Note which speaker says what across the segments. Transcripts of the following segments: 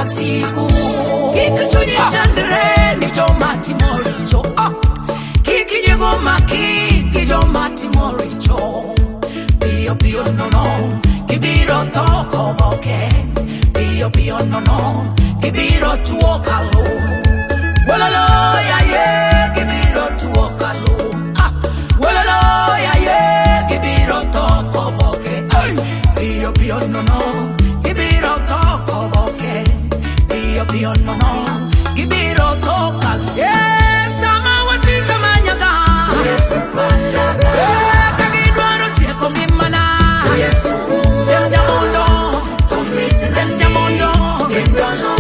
Speaker 1: Siku kikichunye chandre ni jomati moricho kikijigoma kijomati moricho pio pio no kibiro toko boke pio no kibiro tuokalo wololo ya ye kibiro tuokalo wololo ya ye kibiro toko boke pio no kibiro toko boke pio no kibiro tokal sama wasika manyaga Yesu palaga kagidwaro tieko ngimana Yesu janjamondo janjamondo kendolo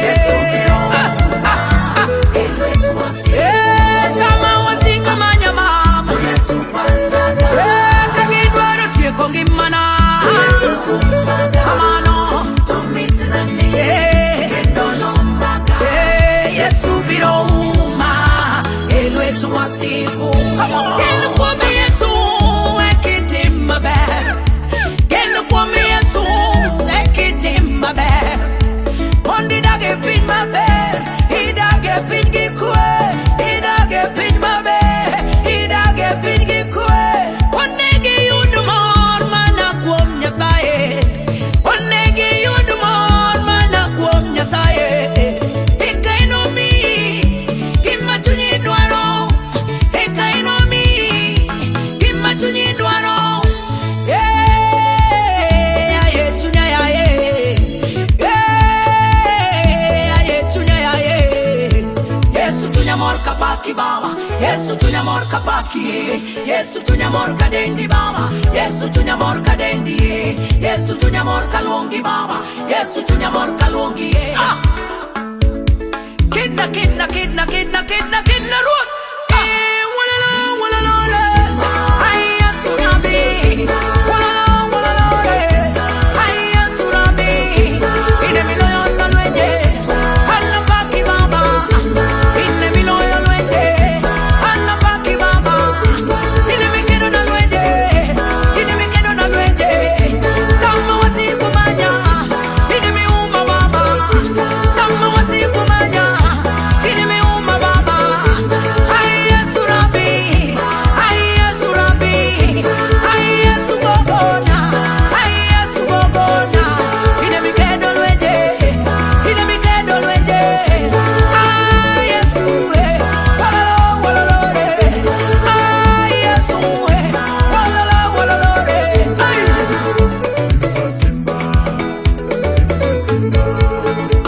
Speaker 1: Yesu pio elwetu wasi sama wasika manyama Yesu palaga kagidwaro tieko ngimana Yesu palaga amano tomitnani Siku Kenu kwa mi Yesu ekiti mabe Kenu kwa mi Yesu ekiti mabe Mondi dage pin mabe Idage pin gikwe Idage pin mabe Idage pin gikwe Onegi yudumon mana kuom nyasaye Onegi yudumon mana kuom nyasaye Ikaino mi Kima chunyi dwaro Yesu tunyamor kapaki Yesu tunyamor kadendi baba Yesu tunyamor kadendi Yesu tunyamor kalongi baba Yesu tunyamor kalongi Kidna kidna kidna kidna kidna kidna ruot Walala walala Ay Yesu nabi Walala walala Ay Yesu nabi Ine miloyon nalwenye Halambaki baba Ine miloyon
Speaker 2: Simba